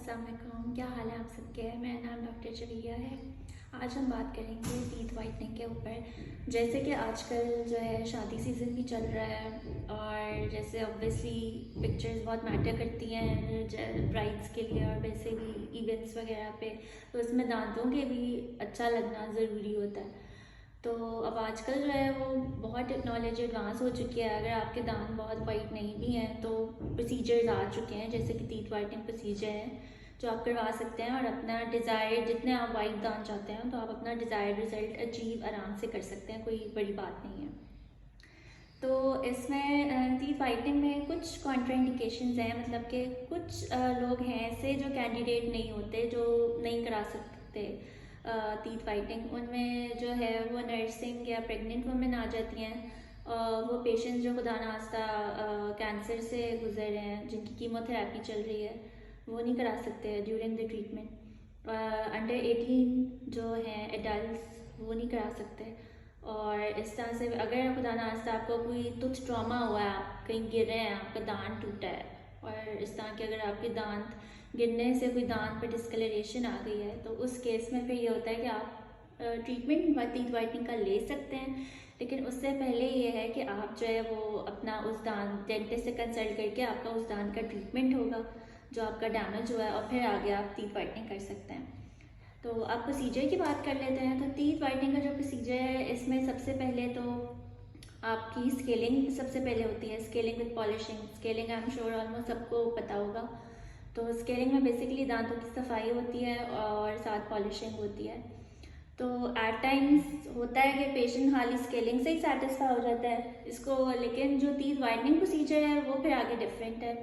अस्सलाम वालेकुम, क्या हाल है आप सबके। मेरा नाम डॉक्टर जविया है। आज हम बात करेंगे टीथ वाइटनिंग के ऊपर। जैसे कि आजकल जो है शादी सीज़न भी चल रहा है और जैसे ऑब्वियसली पिक्चर्स बहुत मैटर करती हैं ब्राइड्स के लिए और वैसे भी इवेंट्स वगैरह पे, तो उसमें दांतों के भी अच्छा लगना ज़रूरी होता है। तो अब आजकल जो है वो बहुत टेक्नोलॉजी एडवांस हो चुकी है। अगर आपके दांत बहुत वाइट नहीं भी हैं तो प्रोसीजर्स आ चुके हैं, जैसे कि टीथ वाइटनिंग प्रोसीजर है जो आप करवा सकते हैं और अपना डिज़ायर जितने आप वाइट दांत चाहते हैं तो आप अपना डिज़ायर्ड रिजल्ट अचीव आराम से कर सकते हैं, कोई बड़ी बात नहीं है। तो इसमें टीथ वाइटनिंग में कुछ कॉन्ट्राइंडिकेशंस हैं, मतलब कि कुछ लोग हैं ऐसे जो कैंडिडेट नहीं होते, जो नहीं करा सकते टीथ वाइटनिंग। उनमें जो है वो नर्सिंग या प्रेग्नेंट वुमेन आ जाती हैं, वो पेशेंट जो खुदा नास्ता कैंसर से गुजर रहे हैं, जिनकी कीमोथेरेपी चल रही है, वो नहीं करा सकते ड्यूरिंग द ट्रीटमेंट। अंडर 18 जो हैं एडल्ट वो नहीं करा सकते। और इस तरह से अगर खुदा नास्ता आपको कोई तुच्छ ट्रॉमा हुआ है, आप कहीं गिर रहे हैं, आपका दांत टूटा है और इस तरह के अगर आपके दांत गिरने से कोई दांत पर डिस्कलरेशन आ गई है, तो उस केस में फिर ये होता है कि आप ट्रीटमेंट टीथ वाइटनिंग का ले सकते हैं। लेकिन उससे पहले ये है कि आप जो है वो अपना उस दांत डेंटिस्ट से कंसल्ट करके आपका उस दांत का ट्रीटमेंट होगा जो आपका डैमेज हुआ है, और फिर आगे आप टीथ वाइटनिंग कर सकते हैं। तो आप प्रोसीजर की बात कर लेते हैं। तो टीथ वाइटनिंग का जो प्रोसीजर है, इसमें सबसे पहले तो आपकी स्केलिंग सबसे पहले होती है। Scaling with polishing. Scaling I am sure almost सबको पता होगा। तो स्केलिंग में बेसिकली दांतों की सफाई होती है और साथ पॉलिशिंग होती है। तो एट टाइम्स होता है कि पेशेंट खाली स्केलिंग से ही सेटिस्फाई हो जाता है इसको, लेकिन जो टीथ वाइटनिंग प्रोसीजर है वो फिर आगे डिफरेंट है।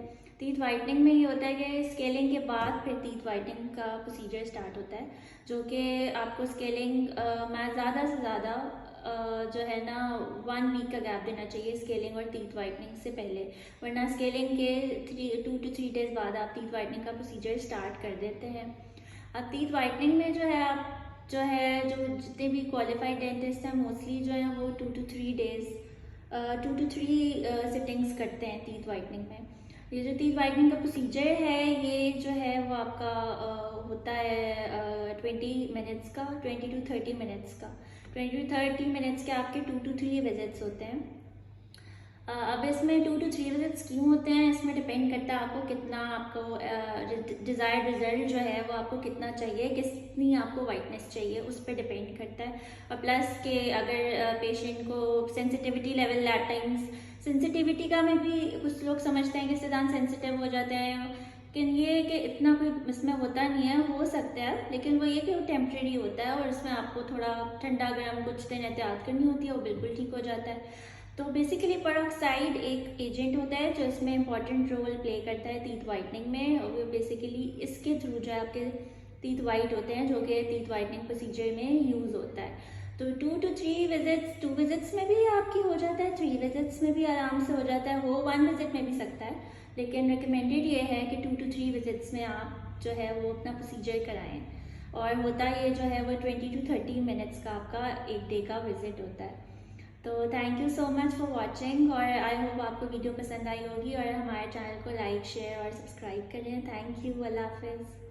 टीथ वाइटनिंग में ये होता है कि स्केलिंग के बाद फिर टीथ वाइटनिंग का प्रोसीजर स्टार्ट होता है, जो कि आपको स्केलिंग में ज़्यादा से ज़्यादा जो है ना 1 वीक का गैप देना चाहिए स्केलिंग और टीथ वाइटनिंग से पहले, वरना स्केलिंग के 2 to 3 डेज़ बाद आप टीथ वाइटनिंग का प्रोसीजर स्टार्ट कर देते हैं। अब टीथ वाइटनिंग में जो है आप जो है जो जितने भी क्वालिफाइड डेंटिस्ट हैं मोस्टली जो है वो 2 to 3 सिटिंग्स करते हैं टीथ वाइटनिंग में। ये जो टीथ वाइटनिंग का प्रोसीजर है ये जो है वो आपका होता है 20 मिनट्स का, 20 to 30 मिनट्स का। 20 to 30 मिनट्स के आपके 2 to 3 विजिट्स होते हैं। अब इसमें 2 to 3 विजिट्स क्यों होते हैं, इसमें डिपेंड करता है आपको कितना, आपको डिज़ायर्ड रिजल्ट जो है वो आपको कितना चाहिए, कितनी आपको वाइटनेस चाहिए, उस पर डिपेंड करता है। और प्लस के अगर पेशेंट को sensitivity level at times, sensitivity का में भी कुछ लोग समझते हैं कि इससे दांत सेंसिटिव हो जाते हैं, लेकिन ये कि इतना कोई इसमें होता नहीं है, हो सकता है, लेकिन वो ये कि वो टेम्प्रेरी होता है और इसमें आपको थोड़ा ठंडा गर्म कुछ दिन एहतियात करनी होती है, वो बिल्कुल ठीक हो जाता है। तो बेसिकली पेरोक्साइड एक एजेंट होता है जो इसमें इंपॉर्टेंट रोल प्ले करता है टीथ वाइटनिंग में, और वो बेसिकली इसके थ्रू जो है आपके टीथ वाइट होते हैं, जो कि टीथ वाइटनिंग प्रोसीजर में यूज़ होता है। तो 2 to 3 विजिट्स, 2 विजिट्स में भी आपकी हो जाता है, 3 विजिट्स में भी आराम से हो जाता है, वो 1 विजिट में भी सकता है, लेकिन रिकमेंडेड ये है कि 2 to 3 विजिट्स में आप जो है वो अपना प्रोसीजर कराएं। और होता ये जो है वो 20 to 30 मिनट्स का आपका एक डे का विजिट होता है। तो thank you so much for watching, और आई होप आपको वीडियो पसंद आई होगी, और हमारे चैनल को लाइक शेयर और सब्सक्राइब करें। थैंक यू, अल्लाह हाफिज़।